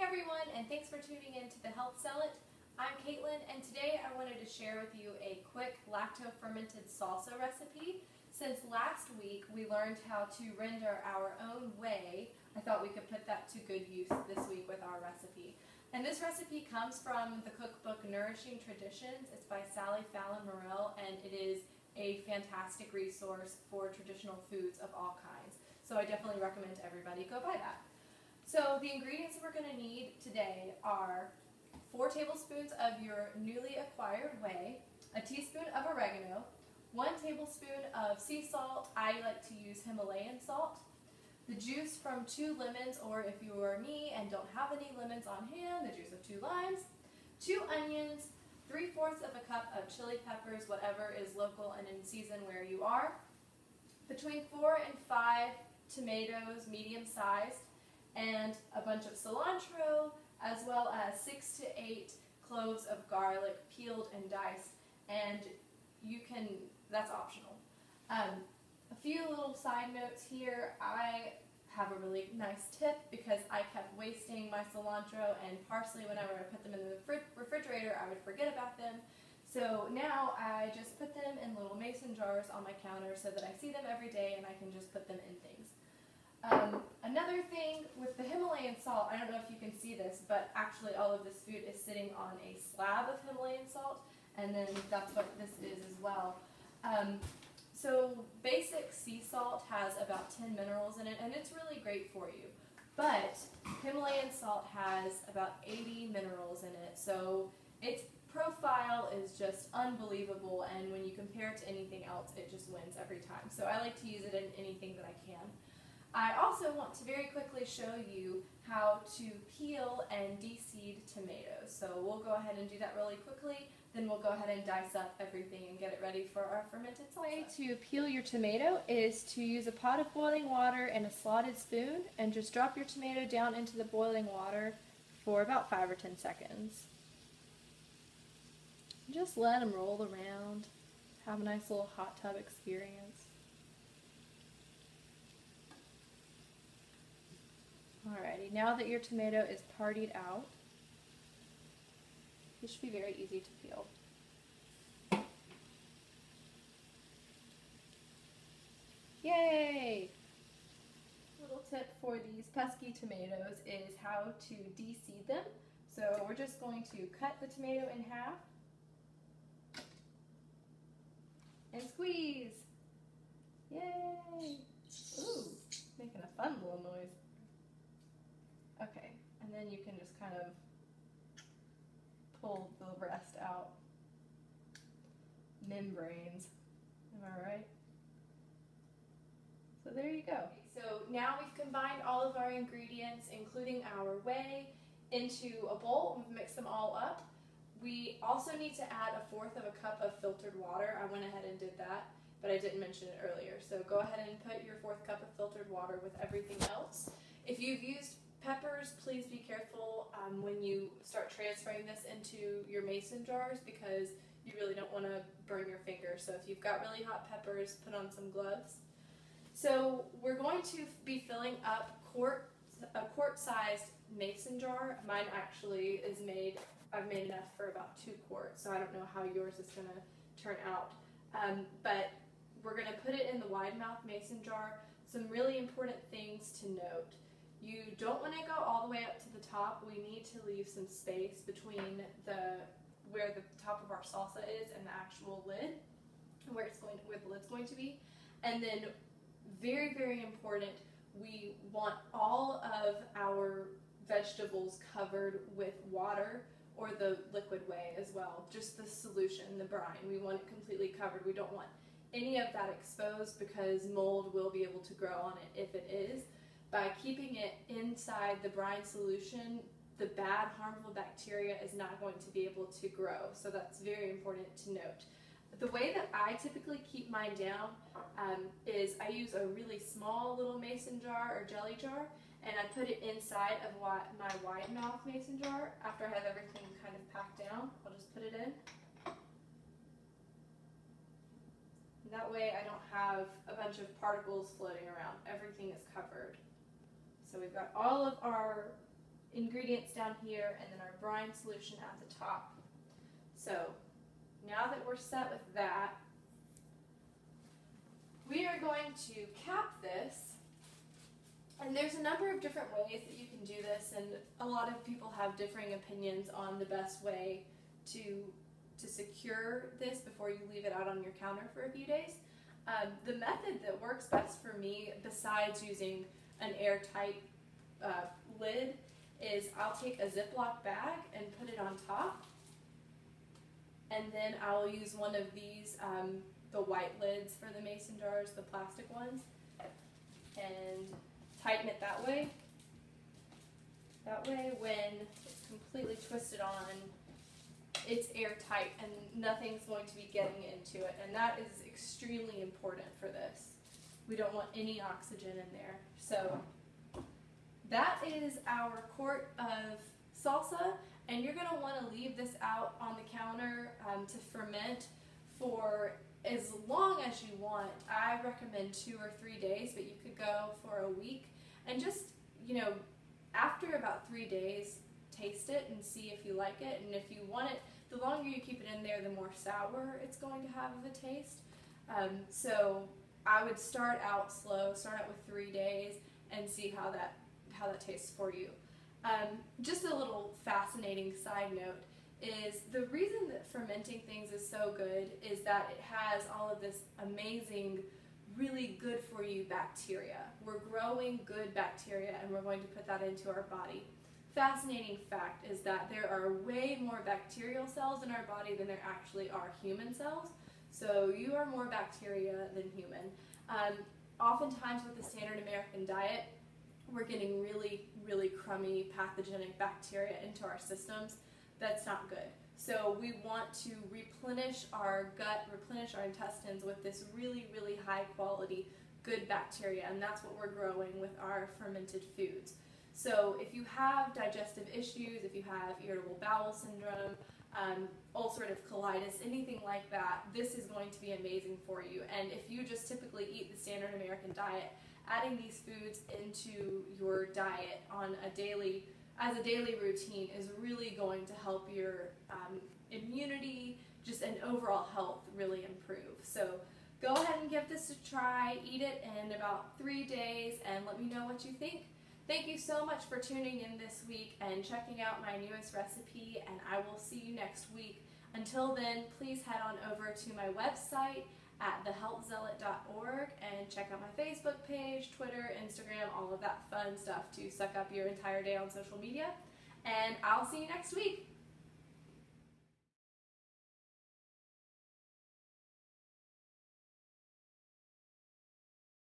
everyone, and thanks for tuning in to the Health Sell It. I'm Caitlin, and today I wanted to share with you a quick lacto-fermented salsa recipe. Since last week we learned how to render our own whey, I thought we could put that to good use this week with our recipe. And this recipe comes from the cookbook Nourishing Traditions. It's by Sally Fallon Morell, and it is a fantastic resource for traditional foods of all kinds. So I definitely recommend everybody go buy that. So the ingredients we're going to need today are 4 tablespoons of your newly acquired whey, a teaspoon of oregano, 1 tablespoon of sea salt. I like to use Himalayan salt, the juice from 2 lemons, or if you are me and don't have any lemons on hand, the juice of 2 limes, 2 onions, 3/4 of a cup of chili peppers, whatever is local and in season where you are, between 4 and 5 tomatoes, medium sized, and a bunch of cilantro, as well as 6 to 8 cloves of garlic, peeled and diced, and you can, that's optional. A few little side notes here. I have a really nice tip because I kept wasting my cilantro and parsley whenever I put them in the refrigerator. I would forget about them. So now I just put them in little mason jars on my counter so that I see them every day and I can just put them in things. Another thing with the Himalayan salt, I don't know if you can see this, but actually all of this food is sitting on a slab of Himalayan salt, and then that's what this is as well. So basic sea salt has about 10 minerals in it, and it's really great for you. But Himalayan salt has about 80 minerals in it, so its profile is just unbelievable, and when you compare it to anything else, it just wins every time. So I like to use it in anything that I can. I also want to very quickly show you how to peel and de-seed tomatoes. So we'll go ahead and do that really quickly, then we'll go ahead and dice up everything and get it ready for our fermented salsa. The way to peel your tomato is to use a pot of boiling water and a slotted spoon, and just drop your tomato down into the boiling water for about 5 or 10 seconds. Just let them roll around, have a nice little hot tub experience. Alrighty, now that your tomato is partied out, this should be very easy to peel. Yay! Little tip for these pesky tomatoes is how to de-seed them. So we're just going to cut the tomato in half and squeeze. Yay! Ooh, making a fun little noise. Okay, and then you can just kind of pull the rest out. Membranes, am I right? So there you go. So now we've combined all of our ingredients, including our whey, into a bowl. We've mixed them all up. We also need to add 1/4 of a cup of filtered water. I went ahead and did that, but I didn't mention it earlier. So go ahead and put your 1/4 cup of filtered water with everything else. If you've used peppers, please be careful when you start transferring this into your mason jars, because you really don't want to burn your finger. So if you've got really hot peppers, put on some gloves. So we're going to be filling up a quart-sized mason jar. Mine actually is I've made enough for about 2 quarts, so I don't know how yours is going to turn out. But we're going to put it in the wide mouth mason jar. Some really important things to note. You don't want to go all the way up to the top. We need to leave some space between where the top of our salsa is and the actual lid, where the lid's going to be. And then very, very important, we want all of our vegetables covered with water or the liquid whey as well. Just the solution, the brine. We want it completely covered. We don't want any of that exposed because mold will be able to grow on it if it is. By keeping it inside the brine solution, the bad, harmful bacteria is not going to be able to grow. So that's very important to note. The way that I typically keep mine down is I use a really small little mason jar or jelly jar, and I put it inside of my wide mouth mason jar. After I have everything kind of packed down, I'll just put it in. That way I don't have a bunch of particles floating around. Everything is covered. So we've got all of our ingredients down here, and then our brine solution at the top. So now that we're set with that, we are going to cap this. And there's a number of different ways that you can do this, and a lot of people have differing opinions on the best way to secure this before you leave it out on your counter for a few days. The method that works best for me, besides using an airtight lid, is I'll take a Ziploc bag and put it on top, and then I'll use one of these, the white lids for the mason jars, the plastic ones, and tighten it that way. That way when it's completely twisted on, it's airtight and nothing's going to be getting into it, and that is extremely important for this. We don't want any oxygen in there. So that is our quart of salsa, and you're going to want to leave this out on the counter to ferment for as long as you want. I recommend 2 or 3 days, but you could go for a week. And just, after about 3 days, taste it and see if you like it. And if you want it, the longer you keep it in there, the more sour it's going to have of a taste. So I would start out slow, start out with 3 days, and see how that tastes for you. Just a little fascinating side note is the reason that fermenting things is so good is that it has all of this amazing, really good for you bacteria. We're growing good bacteria, and we're going to put that into our body. Fascinating fact is that there are way more bacterial cells in our body than there actually are human cells. So you are more bacteria than human. Oftentimes with the standard American diet, we're getting really, really crummy pathogenic bacteria into our systems. That's not good. So we want to replenish our gut, replenish our intestines with this really, really high quality, good bacteria, and that's what we're growing with our fermented foods. So if you have digestive issues, if you have irritable bowel syndrome, ulcerative colitis, anything like that, this is going to be amazing for you. And if you just typically eat the standard American diet, adding these foods into your diet on as a daily routine is really going to help your immunity, just an overall health really improve. So go ahead and give this a try, eat it in about 3 days, and let me know what you think. Thank you so much for tuning in this week and checking out my newest recipe, and I will see you next week. Until then, please head on over to my website at thehealthzealot.org and check out my Facebook page, Twitter, Instagram, all of that fun stuff to suck up your entire day on social media. And I'll see you next week.